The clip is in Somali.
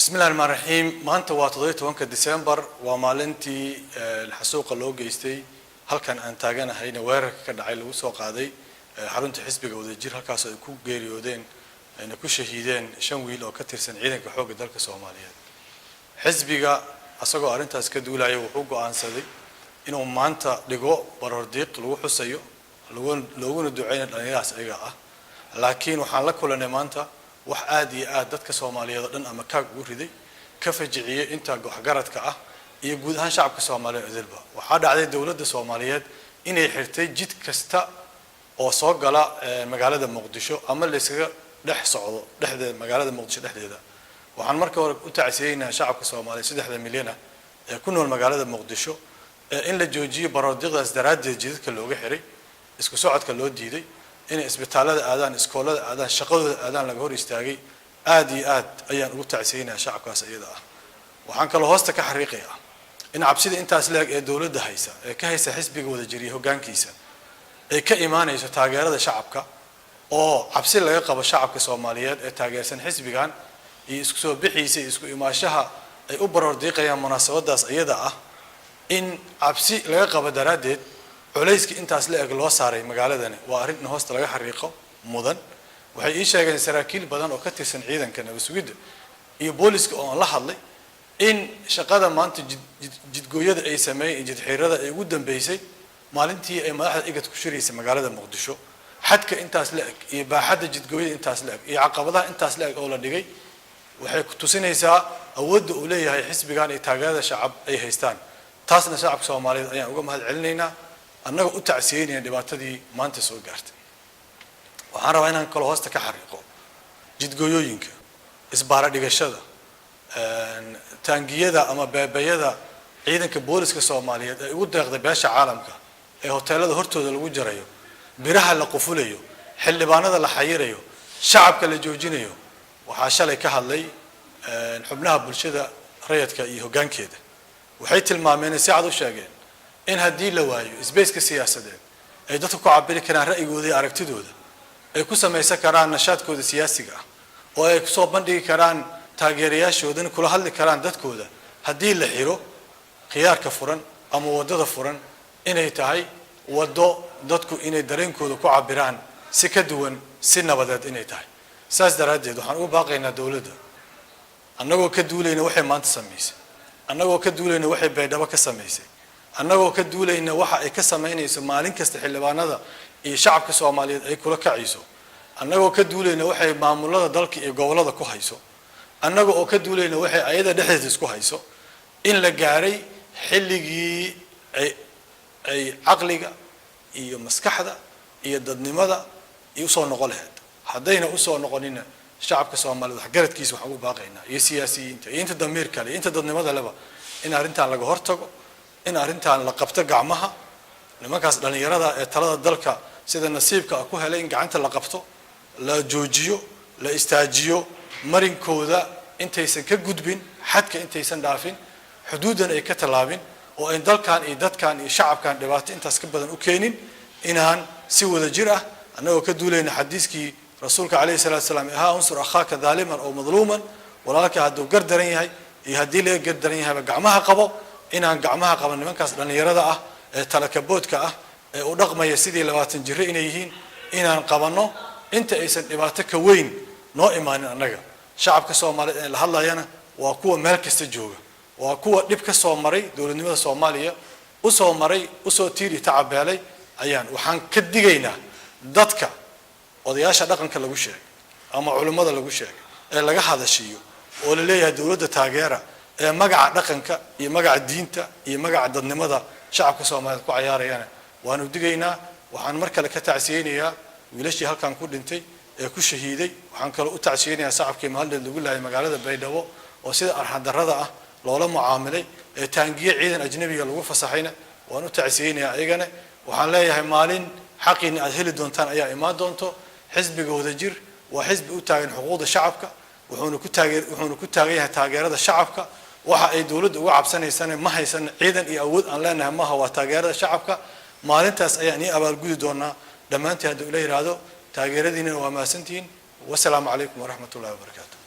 بسم الله الرحمن الرحيم maanta waa 17 December waa maalintii xasuuqa loo geystay halkan aan taaganahay weerarka ka dhacay lagu soo qaaday xarunta xisbiga wadajir halkaas ay ku geeriyoodeen ayna ku shahiideen 5 wiil oo ka tirsan ciidanka xoogga dalka Soomaaliyeed xisbiga asagoo arintaas ka duulaya wuxuu go'aansaday inuu maanta dhigo barordiiq lagu xusayo looguna duceeyo dhalinyaradaas ayaga ah laakiin waxaan la kulanay maanta wax aad iyo aad dadka Soomaaliyeed dhan ama ka ugu riday ka fajiciyay inta go'garadka ah iyo guud ahaan shacabka Soomaaliyeed idilba waxa dhacday dawladda Soomaaliyeed inay xirtay jid kasta oo soo gala magaalada Muqdisho ama la isaga dhex socdo dhexdeeda magaalada Muqdisho dhexdeeda waxaan markaa hore u tacsiyeynaa shacabka Soomaaliyeed 3 milyan ee ku nool magaalada Muqdisho in la joojiyo barordiiqdaas daraaddeed jidadka looga xiray isku socodka loo diiday in isbitaalada aadaan iskoolada aadaan shaqadooda aadaan laga hor istaagay aad iyo aad ayaan ugu tacsiyeynaa shacabkaas iyada ah waxaan kala hoosta ka xariiqayaa in cabsida intaas leeg ee dawladda haysa ee ka haysa xisbiga wada jiriyo hoggaankiisa ay ka imaanayso taageerada shacabka oo cabsi laga qabo shacabka Soomaaliyeed ee taageersan xisbigan iyo isku soo bixiisa isku imaashaha ay u barordiiqayaan munaasabadaas iyada ah in cabsi laga qabo daraaddeed culayska intaas la eg loo saaray magaaladani waa arin hoosta laga xariiqo mudan waxay ii sheegeen saraakiil badan oo ka tirsan ciidanka nabadgelyada iyo booliska oo la hadlay in shaqada maanta jidgooyada ay sameeyeen jid xirada ay ugu dambeysay maalintii ay madaxda igad ku shiraysa magaalada Muqdisho xadka intaas la eg iyo baaxadda jidgooyada intaas la eg iyo caqabadaha intaas la eg oo la dhigay waxay ku tusinaysaa awoodda uu leeyahay xisbigan iyo taageerada shacab ay haystaan taasna shacabka Soomaaliyeed ayaan uga mahad celinaynaa annaga u tacsiyeynaa dhibaatadii maanta soo gaartay waxaan rabaa inaan kala hoosta ka xariiqo jidgooyooyinka isbaara dhigashada taangiyada ama beebayada ciidanka booliska Soomaaliyeed ay ugu deeqday beesha caalamka ee hoteelada hortooda lagu jarayo biraha la qufulayo xildhibaanada la xayirayo shacabka la joojinayo waxa shalay ka hadlay xubnaha bulshada rayidka iyo hoggaankeeda waxay tilmaameen si cad u sheegeen in haddii la waayo isbeeska siyaasadeed ay dadku ku cabiri karaan ra'yigooda iyo aragtidooda ay ku sameeysan karaan nashaadkooda siyaasiga ah oo ay ku soo bandhigi karaan taageerayaashooda kula hadli karaan dadkooda haddii la xiro khiyaarka furan ama wadada furan inay tahay wado dadku inay dareenkooda ku cabiraan si ka duwan si nabadeed inay tahay saas daraaddeed waxaan ugu baaqaynaa dawladda annagoo ka duulayna waxay maanta sameysay annagoo ka duulayna waxay baydhabo ka sameysay annagoo ka duulayna waxa ay ka sameynayso maalin kasta xildhibaanada iyo shacabka Soomaaliyeed ay kula kacayso annagoo ka duulayna waxay maamulada dalka iyo gobolada ku hayso annagoo ka duulayna waxay ayada dhexdeeda isku hayso in la gaaray xilligii ay aqliga iyo maskaxda iyo dadnimada iyo soo noqon lahayd haddayna u soo noqonina shacabka Soomaaliyeed wax garadkiisa wax ugu baaqaynaa iyo siyaasiyiinta iyo inta damiir kale inta dadnimada laba in arintan laga hortago in arintan la qabto gacmaha nimankaas dhalinyarada ee talada dalka sida nasiibka ku helay in gacanta la qabto la joojiyo la istaajiyo marinkooda intaysan ka gudbin xadka intaysan dhaafin xuduudan ay ka talaabin oo ay dalkan iyo dadkan iyo shacabkan dhibaato intaas ka badan u keenin inaan si wada jir ah annagoo ka duulayna xadiiskii rasuulka kaleey salaatu salaam aha unsur akhaaka dhaliman oo madluuman walaalka hadduu gardaran yahay iyo haddii laga gardaran yahay gacmaha qabo inaan gacmaha qaban nimankaas dhalinyarada ah ee talakaboodka ah ee u dhaqmaya sidii 20 jir inay yihiin inaan qabanno inta aysan dhibaato ka weyn noo imaanin annaga shacabka Soomaaliyeed ee la hadlayana waa kuwa meel kasta jooga waa kuwa dhib ka soo maray dawladnimada Soomaaliya u soo maray u soo tiiri tacabeelay ayaan waxaan ka digaynaa dadka odayaasha dhaqanka lagu sheegay ama culimada lagu sheegay ee laga hadashiyo oo la leeyahay dawladda taageera ee magaca dhaqanka iyo magaca diinta iyo magaca dadnimada shacabka Soomaaliyeed ku ciyaarayaan waanu digaynaa waxaan mar kale ka tacsiyeynayaa wiilashii halkan ku dhintay ee ku shahiiday waxaan kale u tacsiyeynayaa shacabkii maalin lagu laayay magaalada Baydhabo oo sida arxan darrada ah loola mucaamilay ee taangiye ciidan ajnabiga lagu fasaxayna waanu tacsiyeynayaa ayagana waxaan leeyahay maalin xaqin aad heli doontaan ayaa imaan doonto xisbiga wadajir waa xisbi u taagan xuquuqda shacabka wuxuuna ku taageerayaa taageerada shacabka waxa ay dawladdu uga cabsanaysana ma haysan ciidan iyo awood aan leenahay ma waa taageerada shacabka maalintaas ayaan abaal gudi doonaa dhamaantii haddii ila yiraahdo taageeradiina waa maasantiin wassalaamu calaykum waraxmatullaahi wabarakaatuh